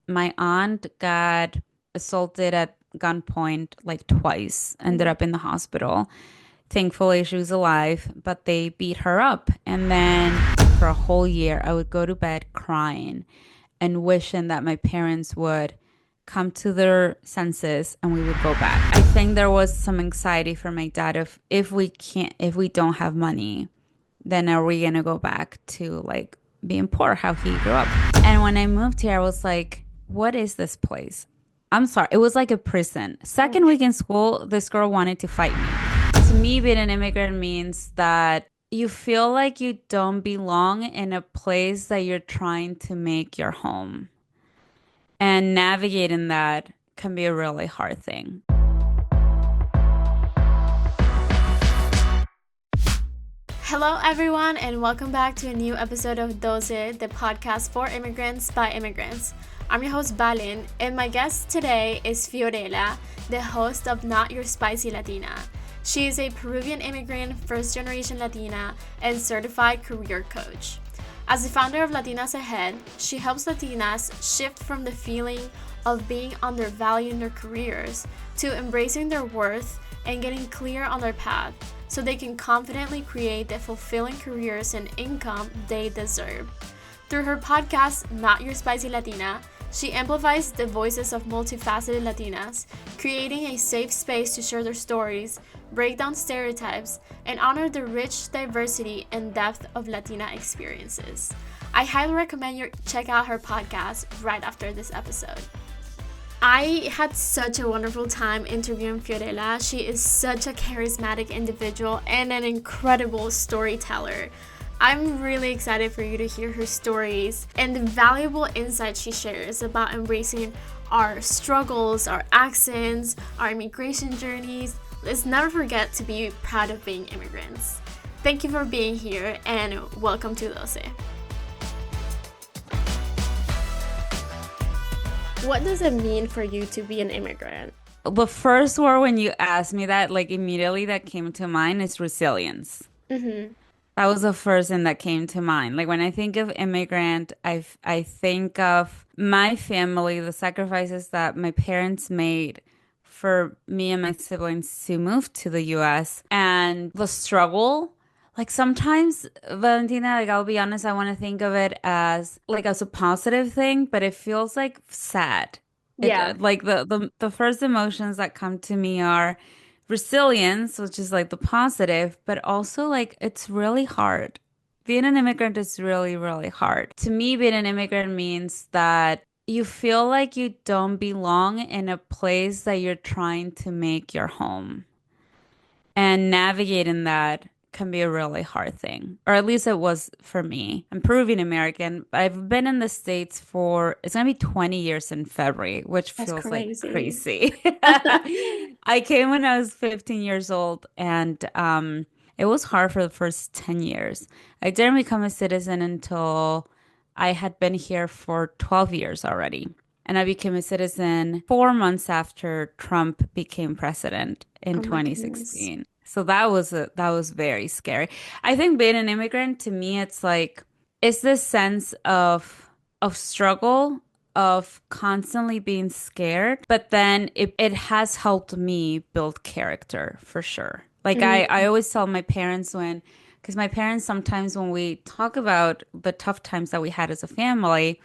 My aunt got assaulted at gunpoint like twice, ended Oh, up in the hospital. Thankfully, she was alive, but they beat her up. And then for a whole year, I would go to bed crying and wishing that my parents would come to their senses and we would go back. I think there was some anxiety for my dad of if we don't have money, then are we gonna go back to like being poor, how he grew up? And when I moved here, I was like, what is this place? I'm sorry, it was like a prison. oh. Second week in school, this girl wanted to fight me. To me, being an immigrant means that you feel like you don't belong in a place that you're trying to make your home. And navigating that can be a really hard thing. Hello, everyone, and welcome back to a new episode of Doce, the podcast for immigrants by immigrants. I'm your host, Balin, and my guest today is Fiorella, the host of Your Spicy Latina. She is a Peruvian immigrant, first generation Latina, and certified career coach. As the founder of Latinas Ahead, she helps Latinas shift from the feeling of being undervalued in their careers to embracing their worth and getting clear on their path so they can confidently create the fulfilling careers and income they deserve. Through her podcast, Your Spicy Latina, she amplifies the voices of multi-faceted Latinas, creating a safe space to share their stories, break down stereotypes, and honor the rich diversity and depth of Latina experiences. I highly recommend you check out her podcast right after this episode. I had such a wonderful time interviewing Fiorella. She is such a charismatic individual and an incredible storyteller. I'm really excited for you to hear her stories and the valuable insights she shares about embracing our struggles, our accents, our immigration journeys. Let's never forget to be proud of being immigrants. Thank you for being here and welcome to Doce. What does it mean for you to be an immigrant? The first word when you asked me that, like immediately that came to mind is resilience. Mm-hmm. That was the first thing that came to mind. Like when I think of immigrant, I think of my family, the sacrifices that my parents made for me and my siblings to move to the US and the struggle. Like sometimes, Valentina, like I'll be honest, I want to think of it as like as a positive thing, but it feels like sad. It Yeah. like the first emotions that come to me are resilience, which is like the positive, but also like it's really hard. Being an immigrant is really, really hard. To me, being an immigrant means that you feel like you don't belong in a place that you're trying to make your home. And navigating that can be a really hard thing, or at least it was for me. I'm Peruvian American, but I've been in the States for, it's gonna be 20 years in February, which That's feels like crazy. crazy. I came when I was 15 years old, and it was hard for the first 10 years. I didn't become a citizen until I had been here for 12 years already. And I became a citizen 4 months after Trump became president in Oh my goodness. 2016. So that was very scary. I think being an immigrant to me, it's like it's this sense of struggle, of constantly being scared, but then it has helped me build character for sure. Like I Mm. always tell my parents because my parents sometimes when we talk about the tough times that we had as a family,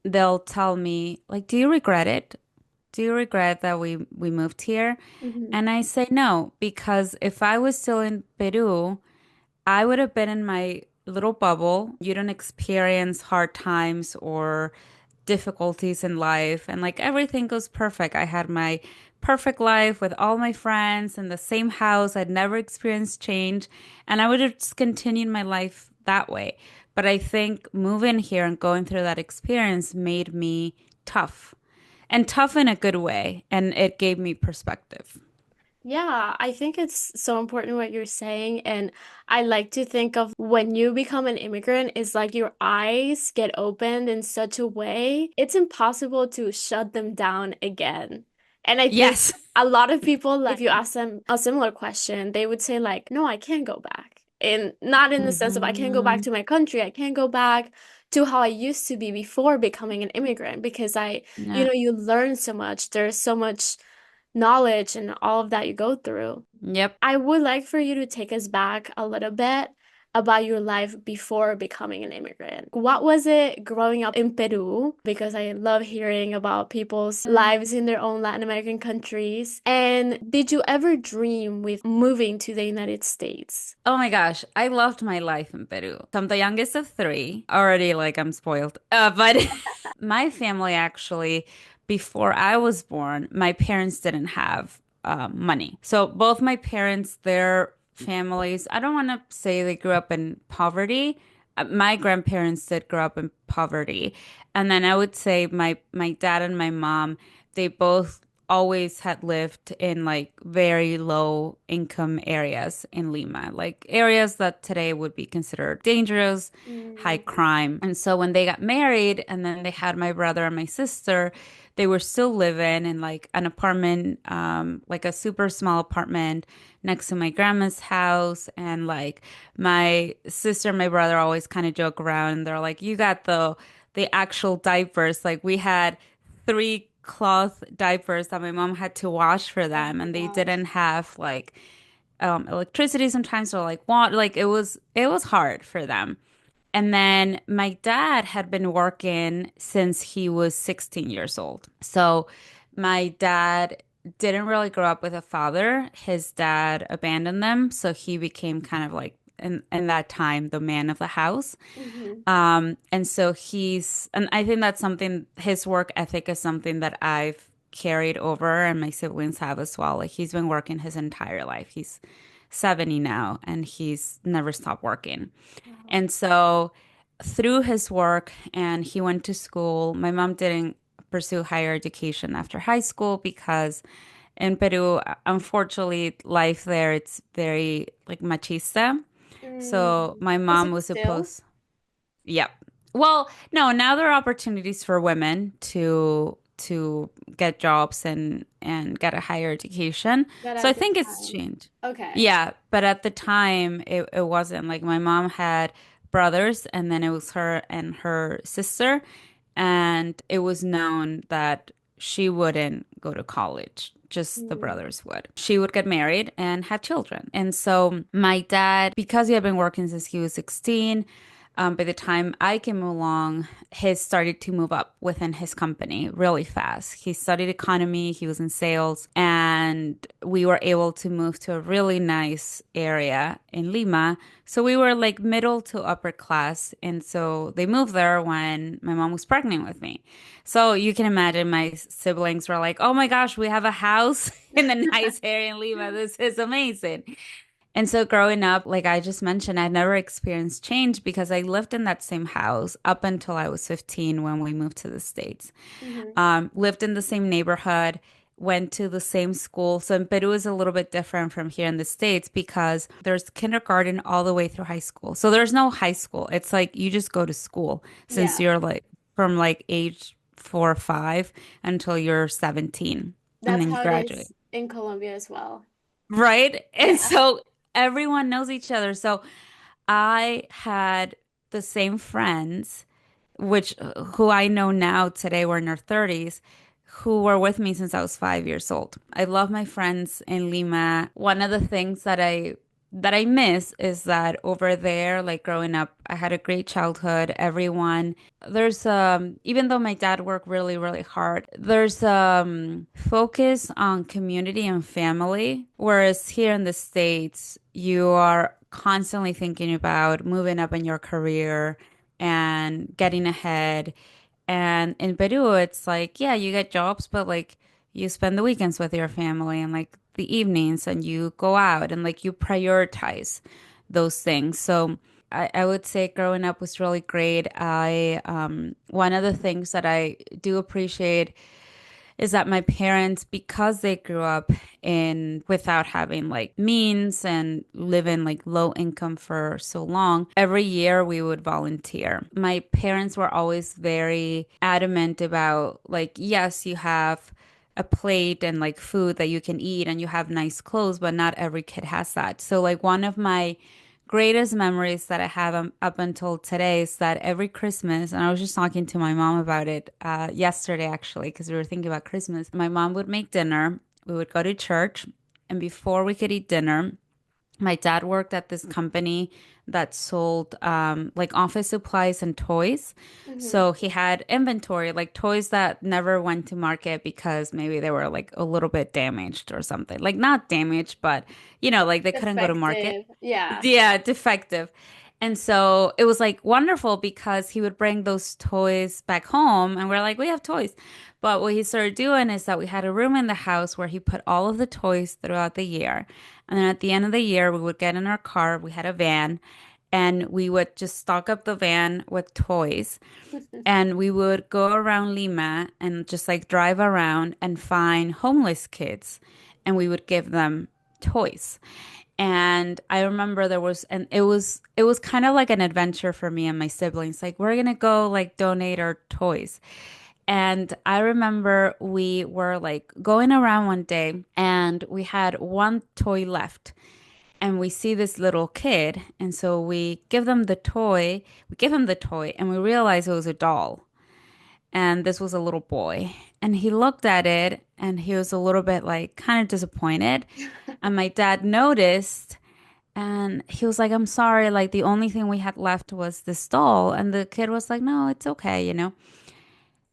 they'll tell me like, "Do you regret it? Do you regret that we moved here?" Mhm. And I say no, because if I was still in Peru, I would have been in my little bubble. You don't experience hard times or difficulties in life, and like everything goes perfect. I had my perfect life with all my friends in the same house. I'd never experienced change, and I would have just continued my life that way. But I think moving here and going through that experience made me tough and tough in a good way, and it gave me perspective. Yeah, I think it's so important what you're saying. And I like to think of when you become an immigrant, it's like your eyes get opened in such a way, it's impossible to shut them down again. And I think Yes. a lot of people, like, if you ask them a similar question, they would say, like, no, I can't go back. And not in the sense of I can't go back Hmm. to my country, I can't go back to how I used to be before becoming an immigrant because Yeah. you learn so much. There's so much knowledge and all of that you go through. Yep. I would like for you to take us back a little bit about your life before becoming an immigrant. What was it growing up in Peru? Because I love hearing about people's lives in their own Latin American countries. And did you ever dream with moving to the United States? Oh my gosh, I loved my life in Peru. So I'm the youngest of three. Already, like, I'm spoiled. But my family actually, before I was born, my parents didn't have money. So both my parents, their families, I don't want to say they grew up in poverty. My grandparents did grow up in poverty. And then I would say my dad and my mom, they both always had lived in like very low income areas in Lima, like areas that today would be considered dangerous, high Mm, crime. And so when they got married and then they had my brother and my sister, they were still living in like an apartment, like a super small apartment next to my grandma's house. And like my sister and my brother always kind of joke around and they're like, you got the actual diapers. Like we had three cloth diapers that my mom had to wash for oh them, my and they gosh. didn't have like electricity sometimes or like water. Like it was hard for them. And then my dad had been working since he was 16 years old. So my dad didn't really grow up with a father. His dad abandoned them, so he became kind of like in that time the man of the house. Hmm. And so and I think that's something, his work ethic is something that I've carried over and my siblings have as well. Like he's been working his entire life. He's 70 now and he's never stopped working. Wow. And so through his work and he went to school, my mom didn't pursue higher education after high school because in Peru, unfortunately, life there, it's very like machista. So Mm, my is mom it was still? supposed Yep. Well, no, now there are opportunities for women to get jobs and get a higher education. But So I at the think it's time, changed. okay. Yeah, but at the time it wasn't like my mom had brothers and then it was her and her sister and it was known that she wouldn't go to college. Just the Mm, brothers would. She would get married and have children. And so my dad, because he had been working since he was 16, by the time I came along, he started to move up within his company really fast. He studied economy, he was in sales, and we were able to move to a really nice area in Lima. So we were like middle to upper class. And so they moved there when my mom was pregnant with me. So you can imagine my siblings were like, oh my gosh, we have a house in a nice area in Lima. This is amazing. And so growing up, like I just mentioned, I never experienced change because I lived in that same house up until I was 15 when we moved to the States. hmm. Lived in the same neighborhood, went to the same school. So in Peru is a little bit different from here in the States because there's kindergarten all the way through high school. So there's no high school. It's like you just go to school since Yeah, you're like from like age 4 or 5 until you're 17 and that's then you how it graduate. is in Colombia as well. Right? And Yeah. so everyone knows each other. So I had the same friends, which who I know now today were in their 30s, who were with me since I was 5 years old. I love my friends in Lima. One of the things that I miss is that over there, like growing up, I had a great childhood. Everyone, there's even though my dad worked really, really hard, there's focus on community and family. Whereas here in the States, you are constantly thinking about moving up in your career and getting ahead. And in Peru, it's like, yeah, you get jobs, but like you spend the weekends with your family and like the evenings and you go out and like you prioritize those things. So I would say growing up was really great. One of the things that I do appreciate is that my parents, because they grew up in without having like means and live in like low income for so long, every year we would volunteer. My parents were always very adamant about like, yes, you have a plate and like food that you can eat and you have nice clothes, but not every kid has that. So like one of my greatest memories that I have up until today is that every Christmas, and I was just talking to my mom about it yesterday actually, because we were thinking about Christmas. My mom would make dinner, we would go to church, and before we could eat dinner, my dad worked at this company that sold like office supplies and toys. Hmm. So he had inventory, like toys that never went to market because maybe they were like a little bit damaged or something. Like not damaged, but like they couldn't go to market. Effective. Yeah. Yeah, defective. And so it was like wonderful because he would bring those toys back home and we're like, we have toys. But what he started doing is that we had a room in the house where he put all of the toys throughout the year. And then at the end of the year, we would get in our car, we had a van, and we would just stock up the van with toys. And we would go around Lima and just like drive around and find homeless kids and we would give them toys. And I remember and it was kind of like an adventure for me and my siblings. Like we're gonna go like donate our toys. And I remember we were like going around one day and we had one toy left. And we see this little kid, and so we give him the toy, and we realize it was a doll. And this was a little boy. And he looked at it and he was a little bit like kind of disappointed. And my dad noticed and he was like, I'm sorry, like the only thing we had left was this doll. And the kid was like, no, it's okay.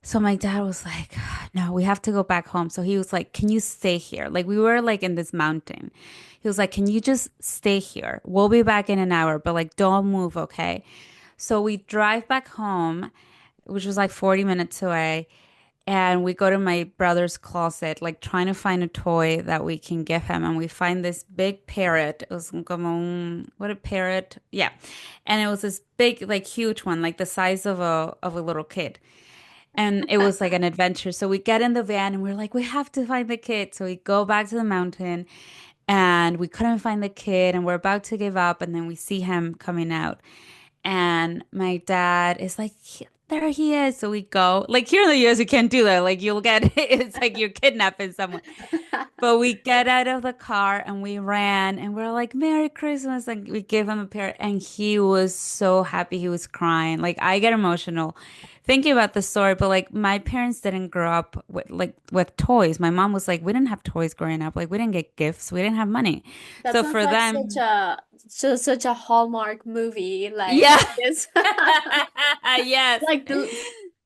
So my dad was like, no, we have to go back home. So he was like, can you stay here? Like we were like in this mountain. He was like, can you just stay here? We'll be back in an hour, but like don't move, okay? So we drive back home, which was like 40 minutes away. And we go to my brother's closet, like trying to find a toy that we can give him. And we find this big parrot. It was como what a parrot. Yeah. And it was this big, like huge one, like the size of a little kid. And it was like an adventure. So we get in the van and we're like, we have to find the kid. So we go back to the mountain and we couldn't find the kid and we're about to give up. And then we see him coming out. And my dad is like, there he is. So we go. Like here in the US, you can't do that. Like you'll get, it's like you're kidnapping someone. But we get out of the car and we ran and we're like, Merry Christmas. And we gave him a pair and he was so happy. He was crying. Like I get emotional thinking about the story, but like my parents didn't grow up with toys. My mom was like, we didn't have toys growing up. Like we didn't get gifts. We didn't have money. That So sounds for like them, such a Hallmark movie. Like yeah. it's Yes. like the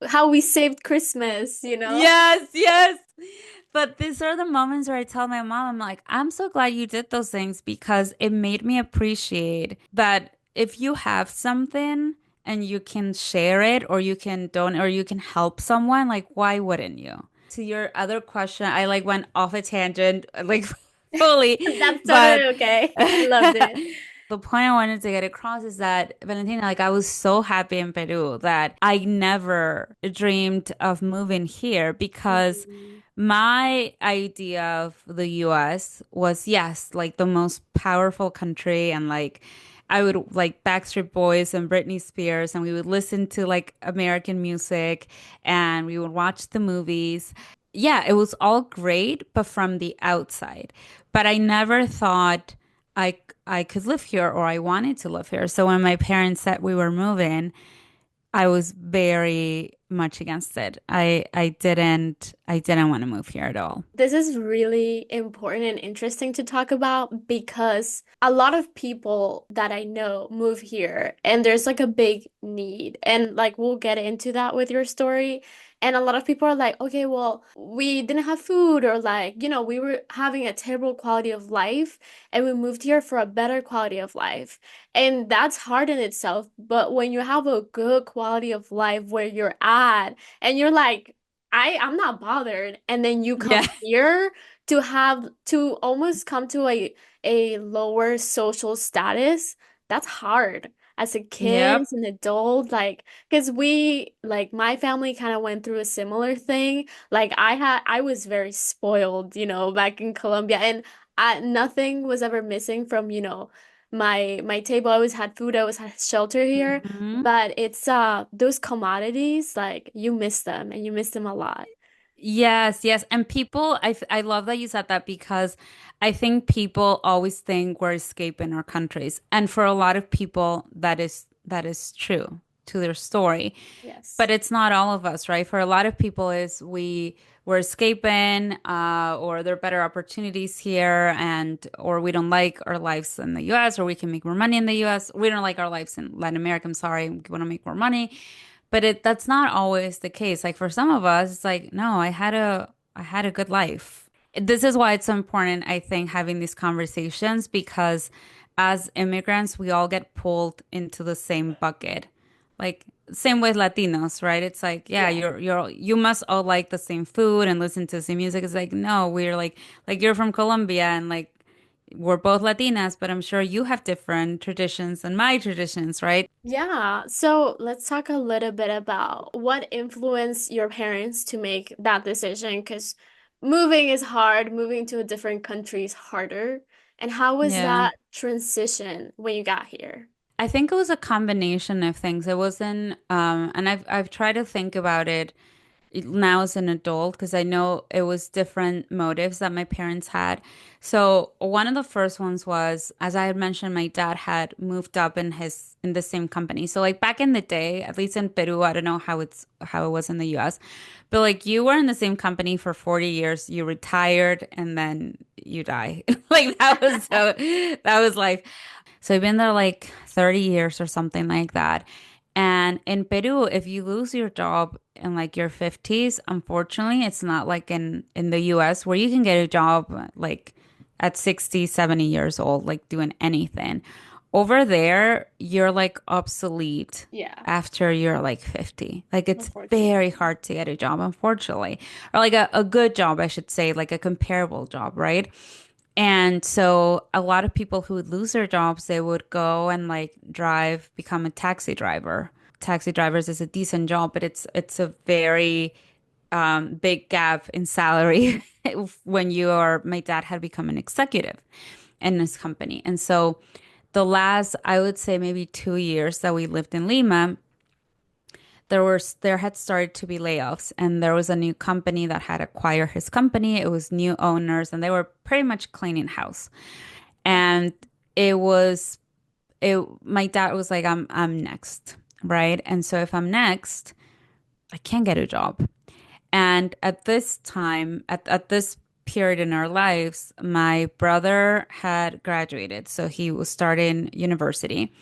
how we saved Christmas, you know? Yes, yes. But these are the moments where I tell my mom, I'm like, I'm so glad you did those things because it made me appreciate that if you have something and you can share it or you can donate or you can help someone, like, why wouldn't you? To your other question, I like went off a tangent, like fully, That's but totally okay. I loved it. the point I wanted to get across is that Valentina, like I was so happy in Peru that I never dreamed of moving here because Mhm. my idea of the US was yes, like the most powerful country and like I would like Backstreet Boys and Britney Spears and we would listen to like American music and we would watch the movies. Yeah, it was all great, but from the outside. But I never thought I could live here or I wanted to live here. So when my parents said we were moving, I was very much against it. I didn't want to move here at all. This is really important and interesting to talk about because a lot of people that I know move here and there's like a big need. And like we'll get into that with your story. And a lot of people are like, okay, well, we didn't have food or like, we were having a terrible quality of life and we moved here for a better quality of life. And that's hard in itself. But when you have a good quality of life where you're at and you're like, I'm not bothered. And then you come Yeah. here to have to almost come to a lower social status. That's hard as a kid, Yep. as an adult, like because we like my family kind of went through a similar thing. Like I was very spoiled, back in Colombia, and nothing was ever missing from, my table. I always had food, I always had shelter here. Hmm. But it's those commodities, like you miss them and you miss them a lot. Yes, yes. And people, I love that you said that because I think people always think we're escaping our countries. And for a lot of people, that is true to their story. But Yes. it's not all of us, right? For a lot of people is we're escaping, or there are better opportunities here, and or we don't like our lives in the US, or we can make more money in the US. We don't like our lives in Latin America. I'm sorry, we want to make more money. But that's not always the case. Like for some of us, it's like, no, I had a good life. This is why it's so important, I think, having these conversations because as immigrants, we all get pulled into the same bucket. Like same with Latinos, right? It's like, yeah, Yeah. you must all like the same food and listen to the same music. It's like, no, we're like you're from Colombia and like we're both Latinas, but I'm sure you have different traditions than my traditions, right? Yeah, so let's talk a little bit about what influenced your parents to make that decision because moving is hard, moving to a different country is harder. And how was Yeah. that transition when you got here? I think it was a combination of things. It wasn't, and I've tried to think about it now as an adult because I know it was different motives that my parents had. So one of the first ones was, as I had mentioned, my dad had moved up in the same company. So like back in the day, at least in Peru, I don't know how it was in the US, but like you were in the same company for 40 years, you retired, and then you die. Like that was life. So I've been there like 30 years or something like that. And in Peru, if you lose your job in like your 50s, unfortunately, it's not like in the US where you can get a job like at 60, 70 years old, like doing anything. Over there, you're like obsolete Yeah, after you're like 50. Like it's very unfortunately. hard to get a job, unfortunately. Or like a good job, I should say, like a comparable job, right? And so a lot of people who would lose their jobs, they would go and like become a taxi driver. Taxi drivers is a decent job, but it's a very big gap in salary when my dad had become an executive in his company. And so the last, I would say maybe 2 years that we lived in Lima, there had started to be layoffs and there was a new company that had acquired his company. It was new owners and they were pretty much cleaning house. Okay. And it was it my dad was like, I'm next, right? And so if I'm next, I can't get a job. And at this time, at this period in our lives, my brother had graduated. So he was starting university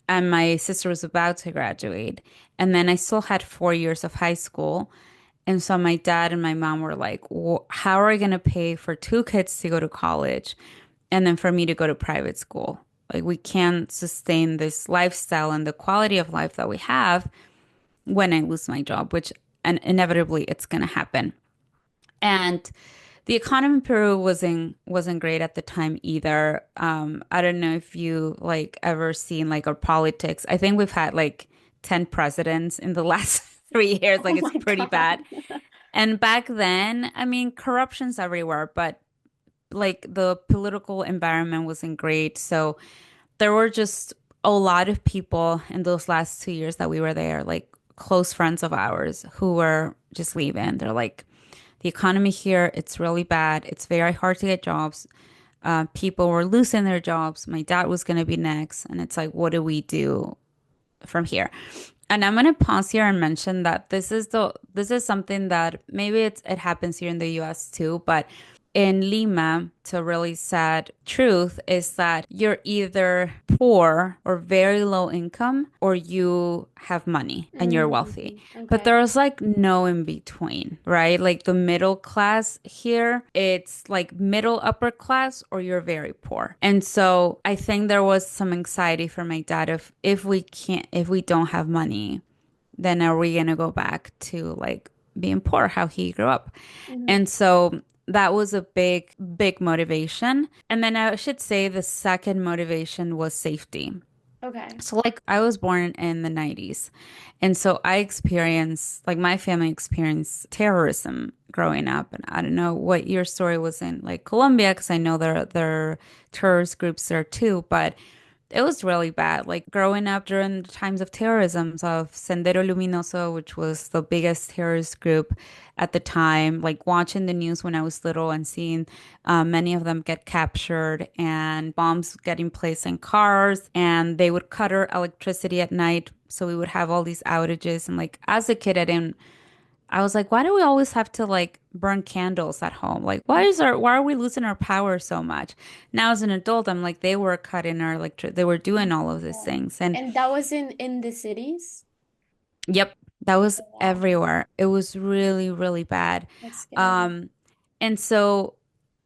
and my sister was about to graduate. And then I still had 4 years of high school. And so my dad and my mom were like, how are we going to pay for two kids to go to college and then for me to go to private school? Like, we can't sustain this lifestyle and the quality of life that we have when I lose my job, which and inevitably it's going to happen. And the economy in Peru wasn't great at the time either. I don't know if you like ever seen like our politics. I think we've had like 10 presidents in the last 3 years. Oh Like it's my pretty God. bad. And back then, I mean, corruption's everywhere, but like the political environment wasn't great. So there were just a lot of people in those last 2 years that we were there, like close friends of ours who were just leaving. They're like, the economy here, it's really bad. It's very hard to get jobs. People were losing their jobs. My dad was going to be next. And it's like, what do we do from here? And I'm going to pause here and mention that this is something that maybe it happens here in the US too, but in Lima, it's a really sad truth is that you're either poor or very low income or you have money and you're wealthy. But Okay. there's like no in between, right? Like the middle class here, it's like middle upper class or you're very poor. And so I think there was some anxiety for my dad of if we don't have money, then are we gonna go back to like being poor, how he grew up? Hmm. And so that was a big, big motivation. And then I should say the second motivation was safety. Okay. So, like, I was born in the 90s. And so I experienced, like, my family experienced terrorism growing up. And I don't know what your story was in, like, Colombia, because I know there are terrorist groups there too. But It was really bad. Like growing up during the times of terrorism of Sendero Luminoso, which was the biggest terrorist group at the time, like watching the news when I was little and seeing many of them get captured and bombs getting placed in cars, and they would cut our electricity at night. So we would have all these outages. And like as a kid, I was like, why do we always have to like burn candles at home? Like, why are we losing our power so much? Now as an adult, I'm like, they were cutting our electric, they were doing all of these Yeah. things. And And that was in the cities? yep, that was Wow, everywhere. It was really, really bad. that's scary. Um, and so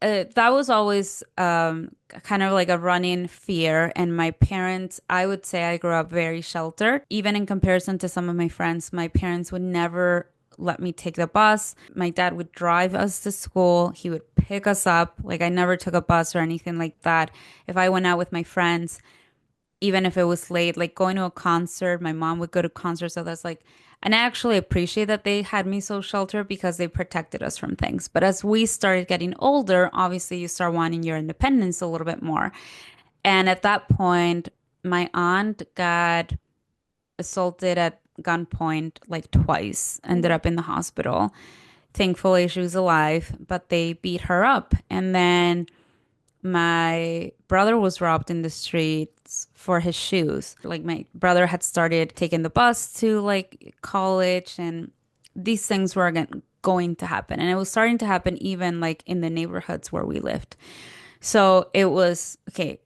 that was always kind of like a running fear. And my parents, I would say I grew up very sheltered. Even in comparison to some of my friends, my parents would never let me take the bus. My dad would drive us to school. He would pick us up. Like I never took a bus or anything like that. If I went out with my friends, even if it was late, like going to a concert, my mom would go to concerts. So that's like, and I actually appreciate that they had me so sheltered because they protected us from things. But as we started getting older, obviously you start wanting your independence a little bit more. And at that point, my aunt got assaulted at gunpoint like twice, ended Mm. up in the hospital. Thankfully, she was alive, but they beat her up. And then my brother was robbed in the streets for his shoes. Like my brother had started taking the bus to like college, and these things were going to happen. And it was starting to happen even like in the neighborhoods where we lived. So it was okay,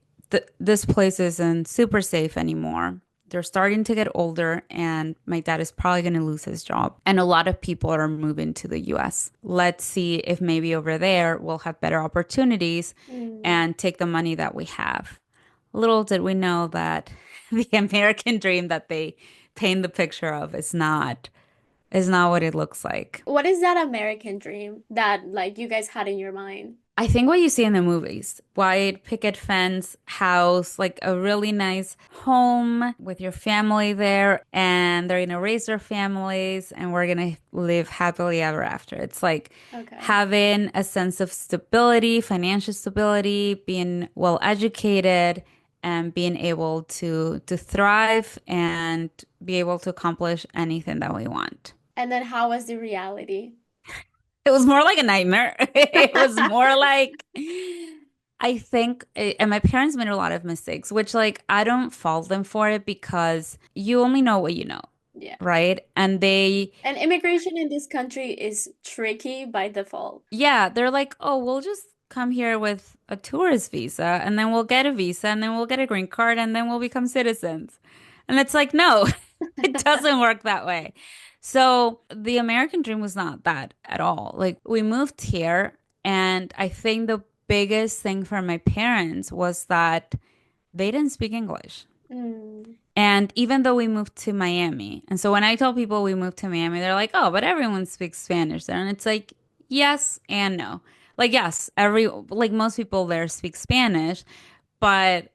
this place isn't super safe anymore. They're starting to get older, and my dad is probably going to lose his job. And a lot of people are moving to the US. Let's see if maybe over there we'll have better opportunities Mm. and take the money that we have. Little did we know that the American dream that they paint the picture of is not what it looks like. What is that American dream that like you guys had in your mind? I think what you see in the movies, white picket fence house, like a really nice home with your family there, and they're gonna raise their families, and we're gonna live happily ever after. It's like Okay. having a sense of stability, financial stability, being well educated, and being able to thrive and be able to accomplish anything that we want. And then how was the reality? It was more like a nightmare. It was more like I think, and my parents made a lot of mistakes, which like I don't fault them for it because you only know what you know, Yeah. right? And And immigration in this country is tricky by default. yeah, they're like, oh, we'll just come here with a tourist visa and then we'll get a visa and then we'll get a green card and then we'll become citizens. And it's like, no, it doesn't work that way. So the American dream was not that at all. Like we moved here, and I think the biggest thing for my parents was that they didn't speak English. Mm. And even though we moved to Miami, and so when I tell people we moved to Miami, they're like, oh, but everyone speaks Spanish there. And it's like, yes and no. Like, yes, like most people there speak Spanish, but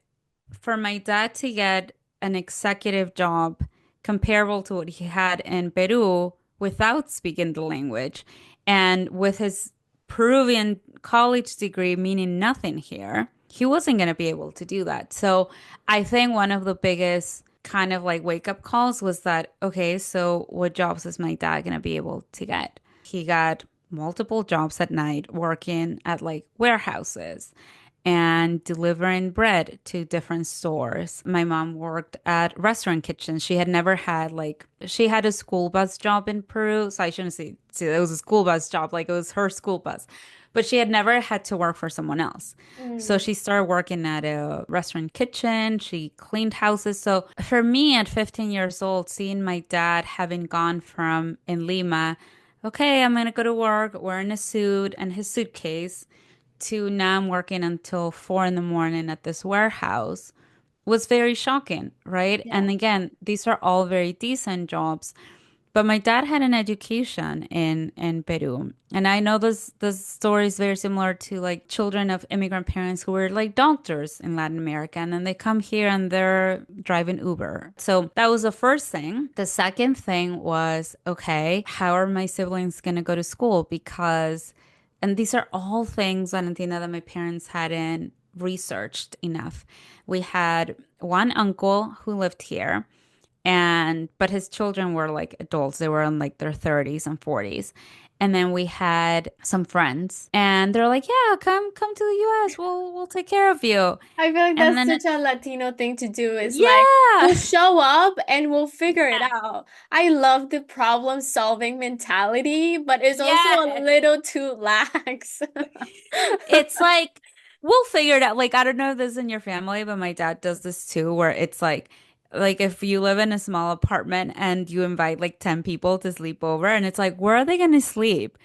for my dad to get an executive job comparable to what he had in Peru without speaking the language and with his Peruvian college degree meaning nothing here, he wasn't going to be able to do that. So I think one of the biggest kind of like wake up calls was that, okay, so what jobs is my dad going to be able to get? He got multiple jobs at night working at like warehouses and delivering bread to different stores. My mom worked at restaurant kitchens. She had never had like she had a school bus job in Peru, so I shouldn't say it was a school bus job, like it was her school bus. But she had never had to work for someone else. So Mm. she started working at a restaurant kitchen. She cleaned houses. So for me at 15 years old, seeing my dad having gone from in Lima, okay, I'm gonna go to work wearing a suit and his suitcase to now I'm working until 4 in the morning at this warehouse was very shocking, right? Yeah. And again, these are all very decent jobs. But my dad had an education in Peru. And I know this story is very similar to like children of immigrant parents who were like doctors in Latin America. And then they come here and they're driving Uber. So that was the first thing. The second thing was, okay, how are my siblings going to go to school? Because, and these are all things, Valentina, that my parents hadn't researched enough. We had one uncle who lived here, and but his children were like adults. They were in like their 30s and 40s. And then we had some friends, and they're like, "Yeah, come to the US. We'll take care of you." I feel like And that's then such a Latino thing to do. Is like yeah. we'll show up and we'll figure it out. I love the problem solving mentality, but it's also a Yeah. little too lax. It's like we'll figure it out. Like I don't know if this is in your family, but my dad does this too, where it's like if you live in a small apartment and you invite like 10 people to sleep over, and it's like, where are they gonna sleep?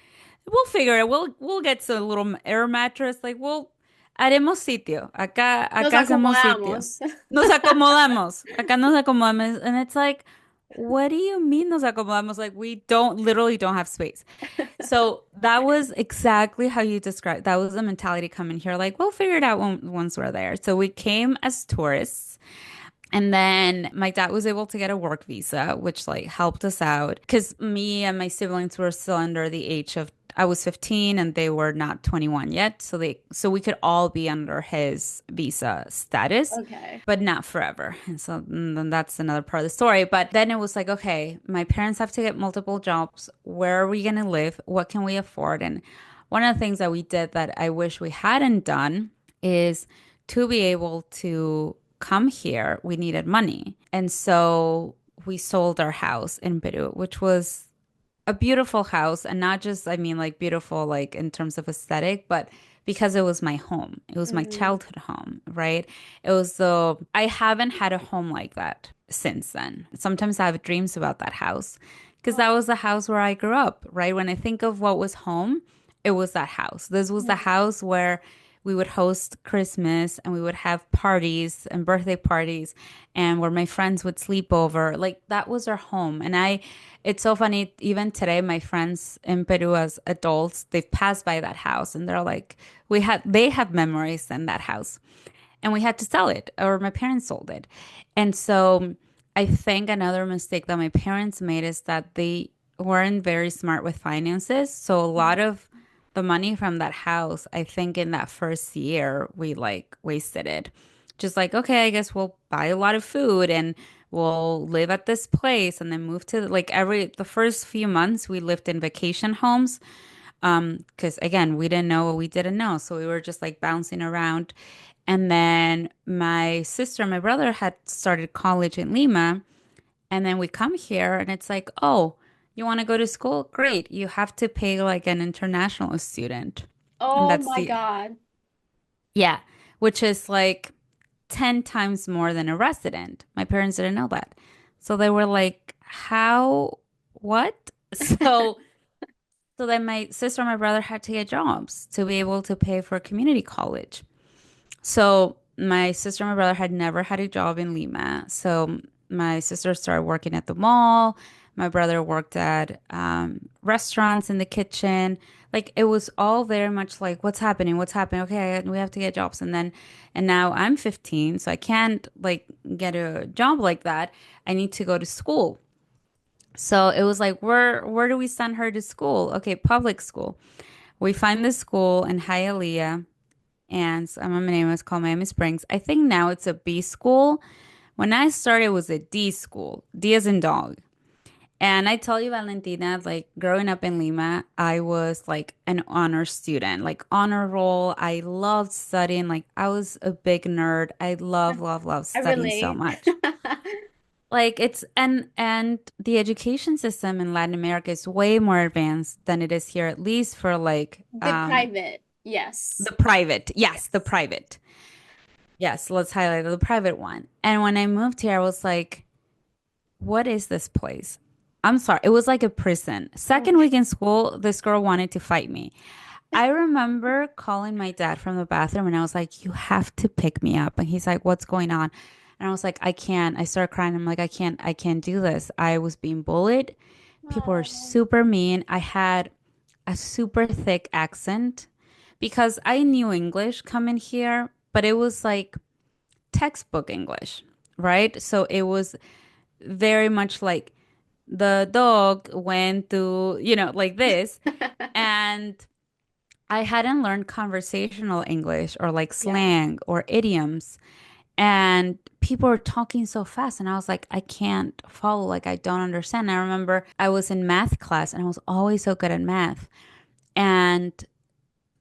We'll figure it. We'll get some little air mattress. Like we'll haremos sitio. Nos Acá hacemos sitio. acomodamos. Nos acomodamos. Acá nos acomodamos. And it's like, what do you mean nos acomodamos? Like we don't literally don't have space. So that was exactly how you described. That was the mentality coming here. Like we'll figure it out once we're there. So we came as tourists. And then my dad was able to get a work visa, which like helped us out because me and my siblings were still under the age of I was 15 and they were not 21 yet. So we could all be under his visa status, Okay. but not forever. And so then that's another part of the story. But then it was like, okay, my parents have to get multiple jobs. Where are we going to live? What can we afford? And one of the things that we did that I wish we hadn't done is to be able to come here, we needed money. And so we sold our house in Peru, which was a beautiful house. And not just, I mean, like beautiful, like in terms of aesthetic, but because it was my home. It was my Hmm. childhood home, right? I haven't had a home like that since then. Sometimes I have dreams about that house because that was the house where I grew up, right? When I think of what was home, it was that house. This was the house where we would host Christmas and we would have parties and birthday parties and where my friends would sleep over. Like that was our home. It's so funny. Even today, my friends in Peru as adults, they've passed by that house and they're like, they have memories in that house and we had to sell it or my parents sold it. And so I think another mistake that my parents made is that they weren't very smart with finances. So a lot of the money from that house, I think in that first year, we like wasted it. Just like, okay, I guess we'll buy a lot of food and we'll live at this place and then move to like the first few months we lived in vacation homes. Because again, we didn't know what we didn't know. So we were just like bouncing around. And then my sister and my brother had started college in Lima. And then we come here and it's like, oh, you want to go to school? Great. You have to pay like an international student. And Oh that's my the, God. yeah, which is like 10 times more than a resident. My parents didn't know that. So they were like, how, what? So then my sister and my brother had to get jobs to be able to pay for community college. So my sister and my brother had never had a job in Lima. So my sister started working at the mall. My brother worked at restaurants in the kitchen. Like it was all very much like, what's happening? What's happening? Okay, we have to get jobs. And now I'm 15, so I can't like get a job like that. I need to go to school. So it was like, where do we send her to school? Okay, public school. We find this school in Hialeah, and so my name is called Miami Springs. I think now it's a B school. When I started, it was a D school, D as in dog. And I tell you, Valentina, like growing up in Lima, I was like an honor student, like honor roll. I loved studying. Like I was a big nerd. I love I studying so relate. much. Like it's and the education system in Latin America is way more advanced than it is here, at least for like The private. Yes. the private. Yes, the Yes. private. Yes, let's highlight the private one. And when I moved here, I was like, what is this place? I'm sorry. It was like a prison. Oh Second week in school, this girl wanted to fight me. I remember calling my dad from the bathroom and I was like, you have to pick me up. And he's like, what's going on? And I was like, I can't. I started crying. I'm like, I can't do this. I was being bullied. People were no. super mean. I had a super thick accent because I knew English coming here, but it was like textbook English, right? So it was very much like the dog went to, like this. And I hadn't learned conversational English or like Yeah. slang or idioms. And people were talking so fast, and I was like, I can't follow, like, I don't understand. I remember I was in math class, and I was always so good at math. And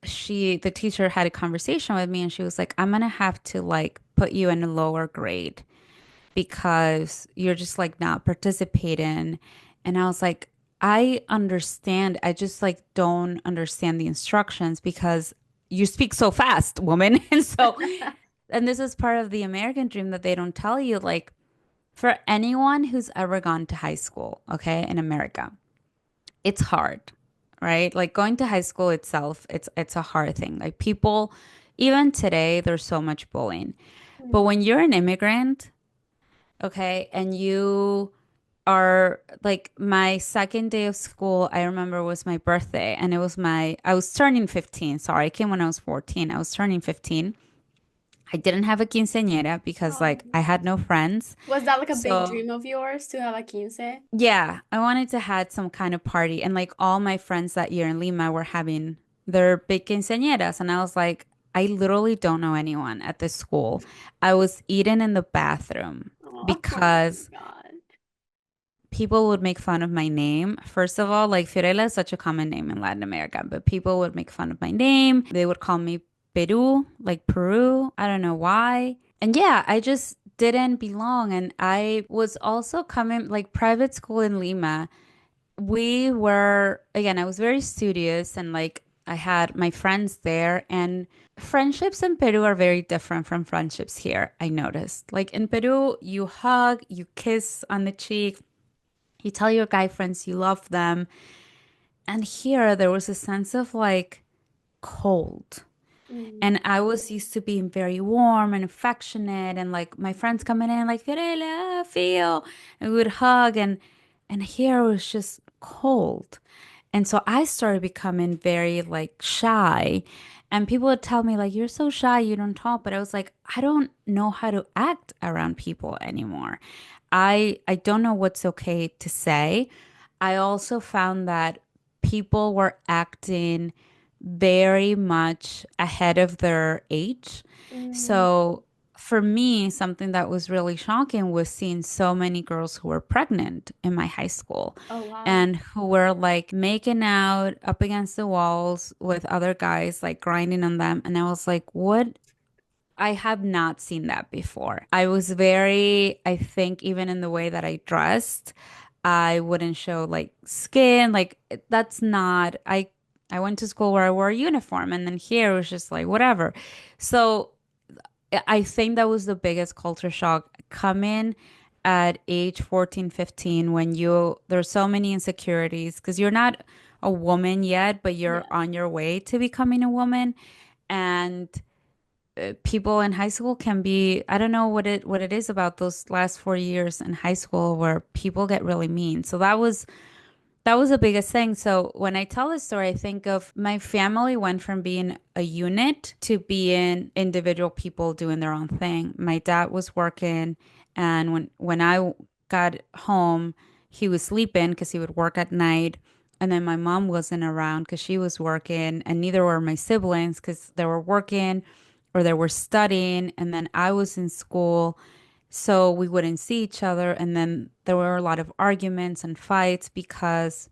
the teacher had a conversation with me, and she was like, I'm gonna have to like put you in a lower grade because you're just like not participating. And I was like, I understand. I just like don't understand the instructions because you speak so fast, woman. And this is part of the American dream that they don't tell you. Like, for anyone who's ever gone to high school, okay, in America, it's hard, right? Like going to high school itself, it's a hard thing. Like people, even today, there's so much bullying. But Mm. when you're an immigrant, okay, and you are like my second day of school, I remember was my birthday, and I was turning 15. Sorry, I came when I was 14. I was turning 15. I didn't have a quinceañera because Oh, like I had no friends. was that like a big So dream of yours to have a quince? yeah, I wanted to had some kind of party, and like all my friends that year in Lima were having their big quinceañeras, and I was like, I literally don't know anyone at this school. I was eating in the bathroom Oh my because God. people would make fun of my name. First of all, like Fiorella is such a common name in Latin America, but people would make fun of my name. They would call me Peru, like Peru. I don't know why. And yeah, I just didn't belong. And I was also coming like private school in Lima. We were, again, I was very studious and like I had my friends there, and friendships in Peru are very different from friendships here, I noticed. Like in Peru, you hug, you kiss on the cheek, you tell your guy friends you love them. And here there was a sense of like cold. Mm. And I was used to being very warm and affectionate, and like my friends coming in like Fiorella, feel, and we would hug, and here it was just cold. And so I started becoming very like shy. And people would tell me like, you're so shy, you don't talk. But I was like, I don't know how to act around people anymore. I don't know what's okay to say. I also found that people were acting very much ahead of their age. Mm. So for me, something that was really shocking was seeing so many girls who were pregnant in my high school Oh wow. and who were like making out up against the walls with other guys, like grinding on them. And I was like, what? I have not seen that before. I was very, I think, even in the way that I dressed, I wouldn't show like skin. Like that's not, I went to school where I wore a uniform, and then here it was just like whatever. So I think that was the biggest culture shock coming at age 14, 15, when there's so many insecurities because you're not a woman yet, but you're Yeah. on your way to becoming a woman. And people in high school can be, I don't know what it is about those last 4 years in high school where people get really mean. So that was the biggest thing. So when I tell this story, I think of my family went from being a unit to being individual people doing their own thing. My dad was working, and when I got home, he was sleeping because he would work at night. And then my mom wasn't around because she was working, and neither were my siblings because they were working or they were studying. And then I was in school. So we wouldn't see each other. And then there were a lot of arguments and fights because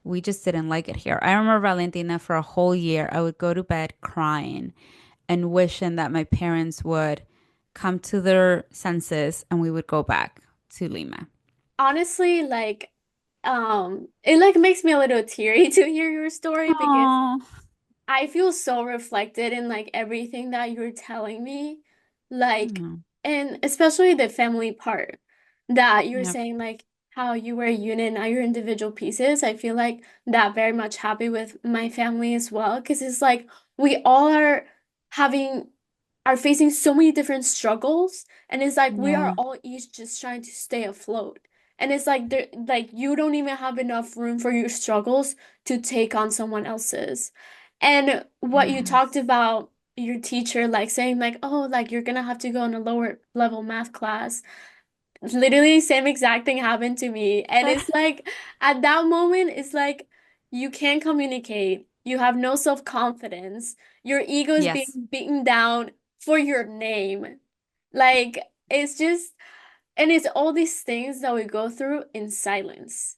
we just didn't like it here. I remember Valentina for a whole year. I would go to bed crying and wishing that my parents would come to their senses and we would go back to Lima. Honestly, like, it like makes me a little teary to hear your story because Oh, I feel so reflected in like everything that you're telling me. Like, no. and especially the family part that you're Yep. saying, like how you were a unit, now you're individual pieces. I feel like that very much happy with my family as well. Because it's like we all having are facing so many different struggles, and it's like we are Yeah. all each just trying to stay afloat. And it's like there like you don't even have enough room for your struggles to take on someone else's. And what you talked Yes. about your teacher like saying like, oh, like you're gonna have to go in a lower level math class. Literally same exact thing happened to me. And it's like at that moment, it's like you can't communicate. You have no self-confidence. Your ego is Yes. being beaten down for your name. Like, it's just, and it's all these things that we go through in silence.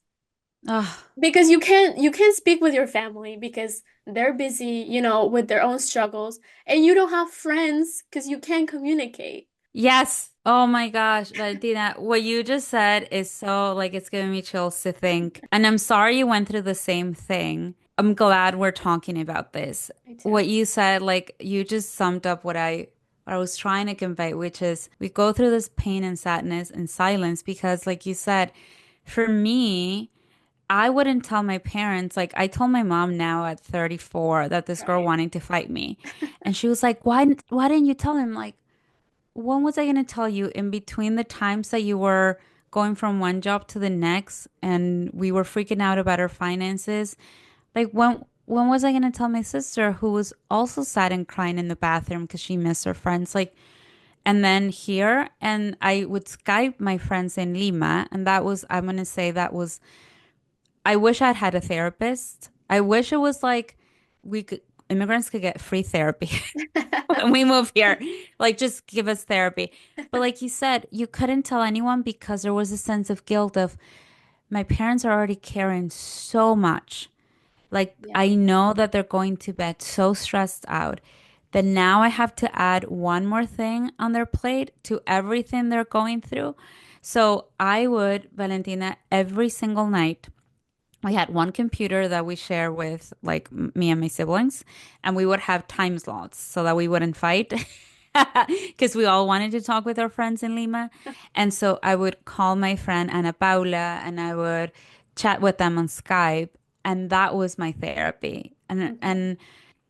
Oh, Because you can't speak with your family because they're busy, with their own struggles, and you don't have friends because you can't communicate. yes. Oh my gosh, Valentina, what you just said is so like it's giving me chills to think. And I'm sorry you went through the same thing. I'm glad we're talking about this. Me too. What you said, like you just summed up what I was trying to convey, which is we go through this pain and sadness in silence because like you said, for me, I wouldn't tell my parents. Like I told my mom now at 34 that this girl Right. wanted to fight me. And she was like, why didn't you tell him? Like, when was I going to tell you in between the times that you were going from one job to the next and we were freaking out about our finances? Like when was I going to tell my sister who was also sad and crying in the bathroom because she missed her friends? Like and then here and I would Skype my friends in Lima and that was I'm going to say that was I wish I'd had a therapist. I wish it was like we could immigrants could get free therapy when we move here. Like just give us therapy. But like you said, you couldn't tell anyone because there was a sense of guilt of my parents are already carrying so much. Like Yeah. I know that they're going to bed so stressed out that now I have to add one more thing on their plate to everything they're going through. So I would, Valentina, every single night we had one computer that we share with like me and my siblings, and we would have time slots so that we wouldn't fight because we all wanted to talk with our friends in Lima. And so I would call my friend Ana Paula and I would chat with them on Skype, and that was my therapy. And Okay. and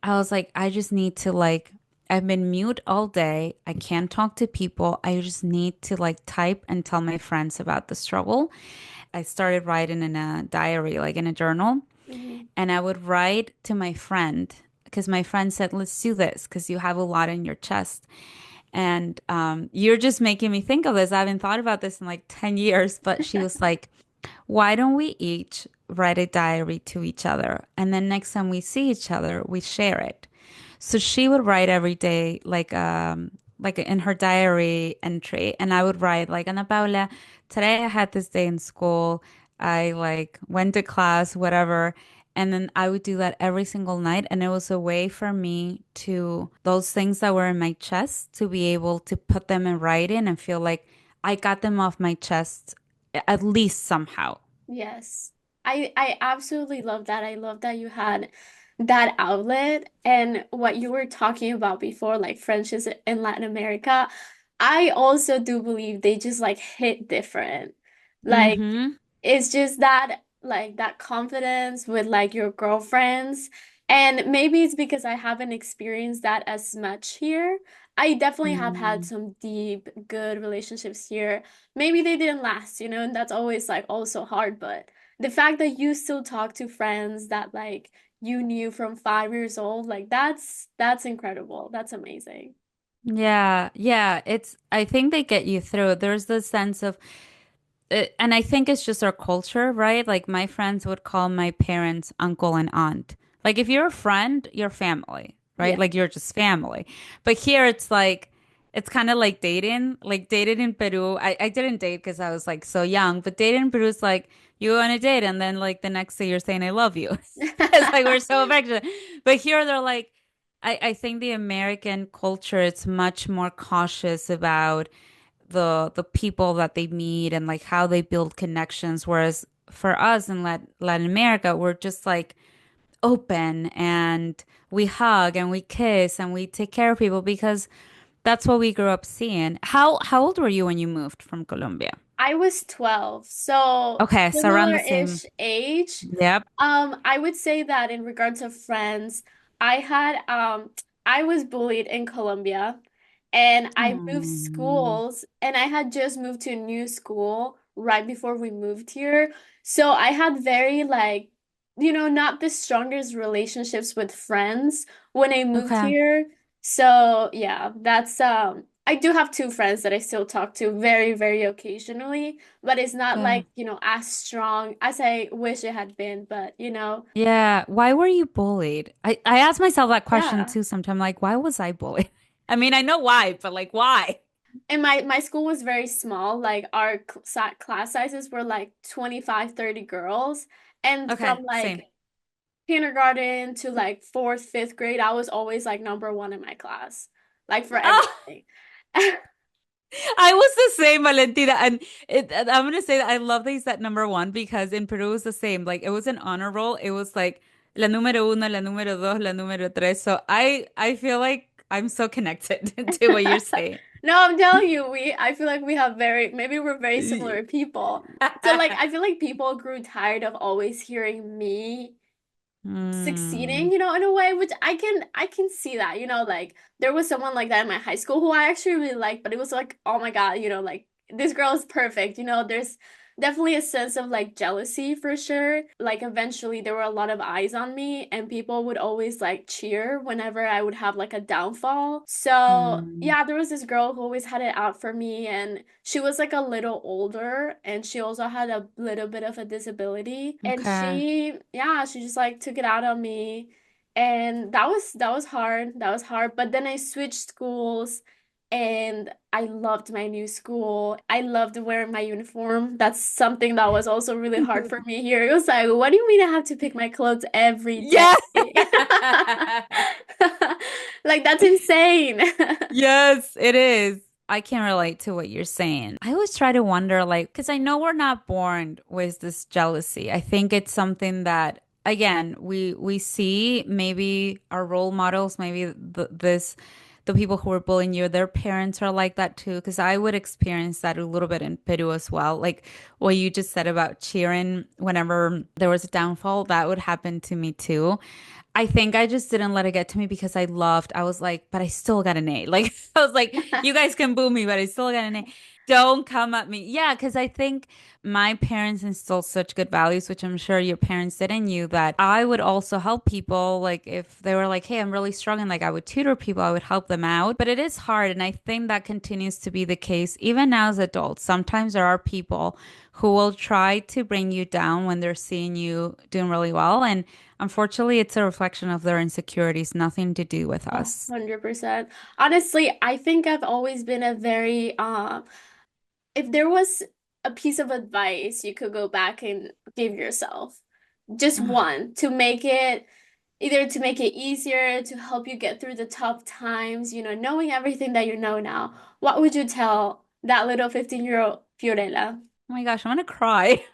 I was like, I just need to like I've been mute all day. I can't talk to people. I just need to like type and tell my friends about the struggle. I started writing in a diary, like in a journal, Mhm. and I would write to my friend because my friend said, "Let's do this because you have a lot in your chest." And you're just making me think of this. I haven't thought about this in like 10 years, but she was like, "Why don't we each write a diary to each other? And then next time we see each other, we share it." So she would write every day, like in her diary entry, and I would write like Ana Paula, today I had this day in school. I like went to class, whatever. And then I would do that every single night. And it was a way for me to, those things that were in my chest, to be able to put them in writing and feel like I got them off my chest at least somehow. Yes. I absolutely love that. I love that you had that outlet, and what you were talking about before, like friendships in Latin America. I also do believe they just like hit different. Like, Mm-hmm. it's just that like that confidence with like your girlfriends. And maybe it's because I haven't experienced that as much here. I definitely have had Mm. some deep, good relationships here. Maybe they didn't last, and that's always like also hard, but the fact that you still talk to friends that like you knew from 5 years old, like that's incredible. That's amazing. Yeah, yeah, I think they get you through. There's this sense of and I think it's just our culture, right? Like my friends would call my parents uncle and aunt. Like if you're a friend, you're family, right? Yeah. Like you're just family. But here it's like it's kind of like dating. Like dated in Peru. I didn't date because I was like so young, but dating in Peru is like you go on a date and then like the next day you're saying I love you. It's like we're so affectionate. But here they're like I think the American culture it's much more cautious about the people that they meet and like how they build connections. Whereas for us in Latin America, we're just like open and we hug and we kiss and we take care of people because that's what we grew up seeing. How old were you when you moved from Colombia? I was 12, so Okay, so around the same. similar-ish age. Yep. I would say that in regards of friends, I had I was bullied in Colombia, and I moved Hmm. schools, and I had just moved to a new school right before we moved here. So I had very like, not the strongest relationships with friends when I moved Okay. here. So yeah, that's I do have two friends that I still talk to very, very occasionally, but it's not Yeah. like, as strong as I wish it had been, but Yeah. Why were you bullied? I ask myself that question yeah. too sometimes. Like, why was I bullied? I mean, I know why, but like, why? And my school was very small. Like our class sizes were like 25, 30 girls. And Okay, from same. like kindergarten to like fourth, fifth grade, I was always like number one in my class, like for Oh, everything. I was the same, Valentina. And I'm gonna say that I love that you said number one because in Peru it was the same. Like it was an honor roll. It was like la número uno, la número dos, la número tres. So I feel like I'm so connected to what you're saying. No, I'm telling you, I feel like we have maybe we're very similar people. So like I feel like people grew tired of always hearing me Hmm. succeeding, in a way, which I can see that, like there was someone like that in my high school who I actually really liked, but it was like, oh my God, like this girl is perfect, there's definitely a sense of like jealousy for sure. Like eventually there were a lot of eyes on me and people would always like cheer whenever I would have like a downfall. So Hmm. yeah, there was this girl who always had it out for me and she was like a little older and she also had a little bit of a disability and Okay. she just like took it out on me and that was hard. That was hard. But then I switched schools and I loved my new school. I loved wearing my uniform. That's something that was also really hard for me here. It was like, what do you mean I have to pick my clothes every day? Yeah. Like that's insane. Yes, it is. I can relate to what you're saying. I always try to wonder, like, because I know we're not born with this jealousy. I think it's something that, again, we see maybe our role models, maybe the people who are bullying you, their parents are like that too. Because I would experience that a little bit in Peru as well. Like what you just said about cheering whenever there was a downfall, that would happen to me too. I think I just didn't let it get to me because I was like, but I still got an A. Like, I was like, you guys can boo me, but I still got an A. Don't come at me. Yeah, because I think my parents instilled such good values, which I'm sure your parents did in you, that I would also help people. Like, if they were like, hey, I'm really struggling, like, I would tutor people, I would help them out. But it is hard. And I think that continues to be the case even now as adults. Sometimes there are people who will try to bring you down when they're seeing you doing really well. And unfortunately, it's a reflection of their insecurities, nothing to do with Oh, us. 100%. Honestly, I think I've always been a very if there was a piece of advice you could go back and give yourself, just one to make it either to make it easier, to help you get through the tough times, knowing everything that you know now, what would you tell that little 15-year-old Fiorella? Oh my gosh, I'm gonna cry.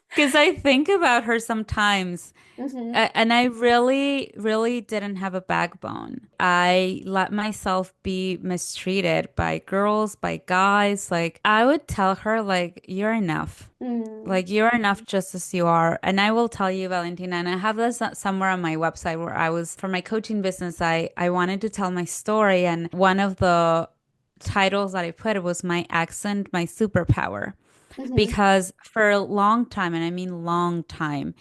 Because I think about her sometimes, Hmm. and I really, really didn't have a backbone. I let myself be mistreated by girls, by guys. Like, I would tell her, like, you're enough. Mm. Like, you're enough just as you are. And I will tell you, Valentina, and I have this somewhere on my website where I was, for my coaching business, I wanted to tell my story. And one of the titles that I put was my accent, my superpower. Hmm. Because for a long time, and I mean long time,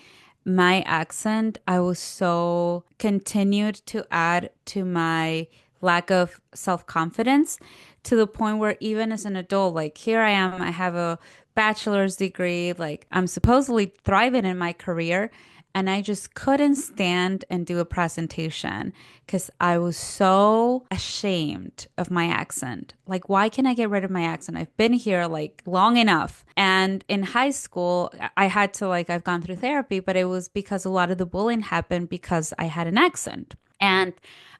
my accent, I was so continued to add to my lack of self-confidence to the point where even as an adult, like here I am, I have a bachelor's degree, like I'm supposedly thriving in my career, and I just couldn't stand and do a presentation because I was so ashamed of my accent. Like, why can't I get rid of my accent? I've been here like long enough. And in high school, I had to like, I've gone through therapy, but it was because a lot of the bullying happened because I had an accent. And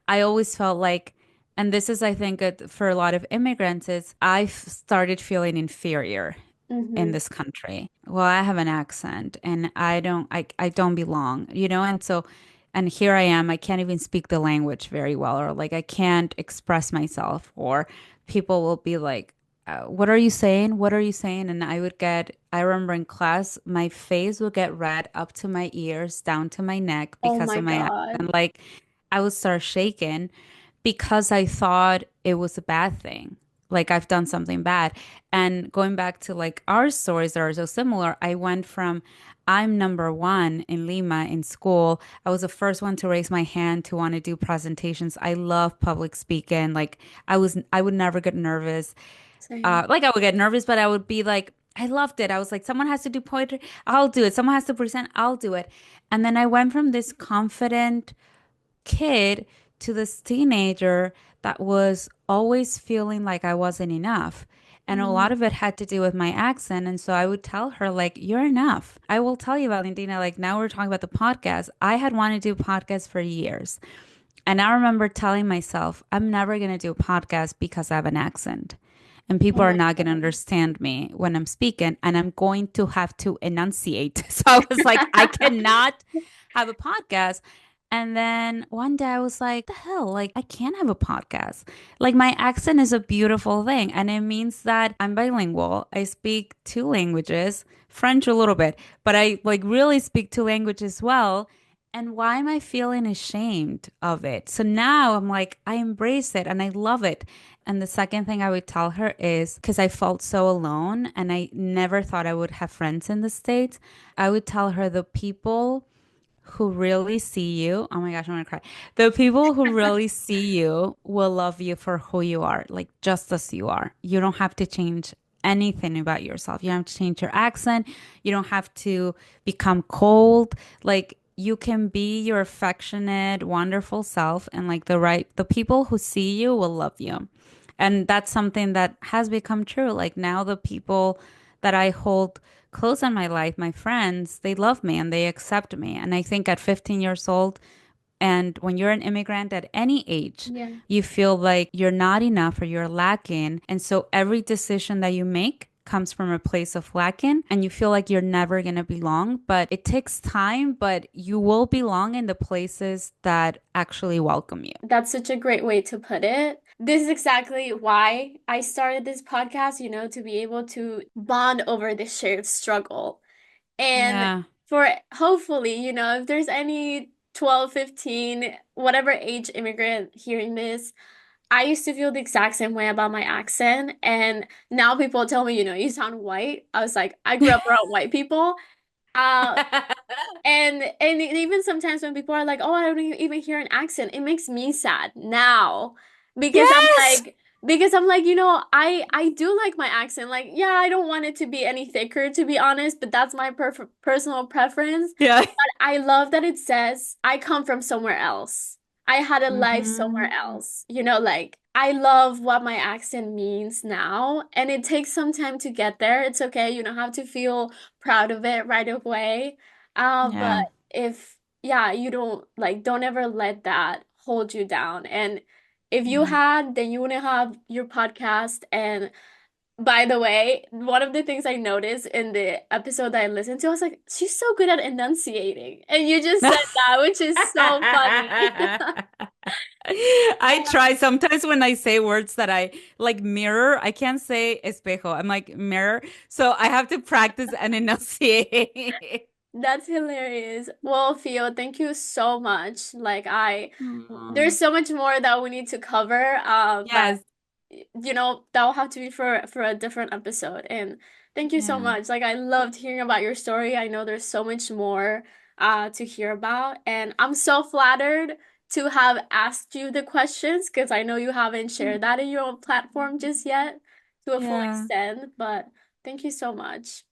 I always felt like, and this is, I think, for a lot of immigrants, is I started feeling inferior in Hmm. this country. Well, I have an accent and I don't belong, you know? And so, and here I am, I can't even speak the language very well, or like I can't express myself, or people will be like, what are you saying? What are you saying? And I remember in class, my face would get red up to my ears, down to my neck Oh because my of my God. accent. Like I would start shaking because I thought it was a bad thing. Like I've done something bad. And going back to like our stories that are so similar, I went from I'm number one in Lima in school. I was the first one to raise my hand to want to do presentations. I love public speaking. Like I would never get nervous. Same. Like I would get nervous, but I would be like, I loved it. I was like, someone has to do poetry, I'll do it. Someone has to present, I'll do it. And then I went from this confident kid to this teenager that was always feeling like I wasn't enough. And a lot Mm. of it had to do with my accent. And so I would tell her, like, you're enough. I will tell you, Valentina, like, now we're talking about the podcast. I had wanted to do podcasts for years. And I remember telling myself, I'm never going to do a podcast because I have an accent. And Oh people are my not going to God. understand me when I'm speaking, and I'm going to have to enunciate. So I was like, I cannot have a podcast. And then one day I was like, the hell, like I can't have a podcast. Like my accent is a beautiful thing. And it means that I'm bilingual. I speak two languages, French a little bit, but I like really speak two languages well. And why am I feeling ashamed of it? So now I'm like, I embrace it and I love it. And the second thing I would tell her is because I felt so alone and I never thought I would have friends in the States, I would tell her the people who really see you, oh my gosh, I'm gonna cry. The people who really see you will love you for who you are, like just as you are. You don't have to change anything about yourself. You don't have to change your accent. You don't have to become cold. Like you can be your affectionate, wonderful self, and like the people who see you will love you. And that's something that has become true. Like now, the people that I hold close in my life, my friends, they love me and they accept me. And I think at 15 years old, and when you're an immigrant at any age, Yeah. you feel like you're not enough or you're lacking. And so every decision that you make comes from a place of lacking and you feel like you're never going to belong. But it takes time, but you will belong in the places that actually welcome you. That's such a great way to put it. This is exactly why I started this podcast, to be able to bond over this shared struggle. And Yeah. for hopefully, if there's any 12, 15, whatever age immigrant hearing this, I used to feel the exact same way about my accent. And now people tell me, you sound white. I was like, I grew up around white people. Uh, and even sometimes when people are like, "Oh, I don't even hear an accent," it makes me sad now because I'm Yes. like because I'm like, I do like my accent. Like, yeah, I don't want it to be any thicker to be honest, but that's my personal preference. Yeah. I love that it says I come from somewhere else. I had a life somewhere Hmm. else. Like I love what my accent means now, and it takes some time to get there. It's okay. You don't have to feel proud of it right away. But Yeah. if yeah, you don't ever let that hold you down. And if you Yeah. had, then you wouldn't have your podcast. And by the way, one of the things I noticed in the episode that I listened to, I was like, she's so good at enunciating. And you just said that, which is so funny. I try sometimes when I say words that I like mirror, I can't say espejo. I'm like mirror. So I have to practice and enunciate. That's hilarious. Well, Theo, thank you so much. Aw. There's so much more that we need to cover, but Yes. that'll have to be for a different episode. And thank you so Yeah. much. Like I loved hearing about your story. I know there's so much more to hear about, and I'm so flattered to have asked you the questions because I know you haven't shared that in your own platform just yet to a full Yeah. extent, but thank you so much.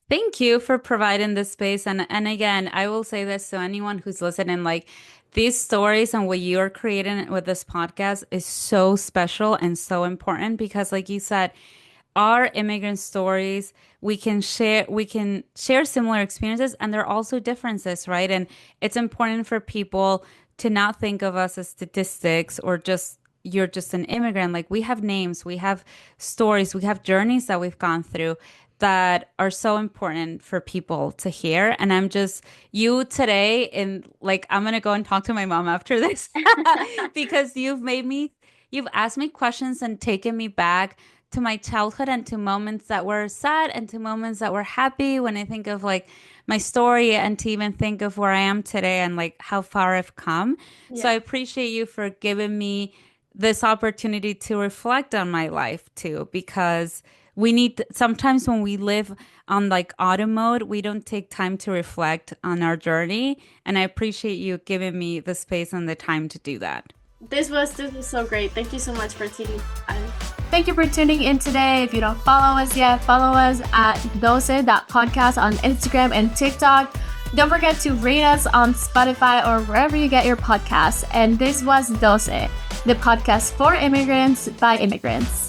Thank you for providing this space. And again, I will say this to anyone who's listening, like these stories and what you're creating with this podcast is so special and so important because like you said, our immigrant stories, we can share similar experiences and there are also differences, right? And it's important for people to not think of us as statistics or just you're just an immigrant. Like we have names, we have stories, we have journeys that we've gone through that are so important for people to hear. And I'm just you today in like I'm gonna go and talk to my mom after this because you've asked me questions and taken me back to my childhood and to moments that were sad and to moments that were happy when I think of like my story and to even think of where I am today and like how far I've come. So I Yeah. appreciate you for giving me this opportunity to reflect on my life too, because We need sometimes when we live on like auto mode, we don't take time to reflect on our journey. And I appreciate you giving me the space and the time to do that. This was so great. Thank you so much for taking time. Thank you for tuning in today. If you don't follow us yet, follow us at dose.podcast on Instagram and TikTok. Don't forget to rate us on Spotify or wherever you get your podcasts. And this was Dose, the podcast for immigrants by immigrants.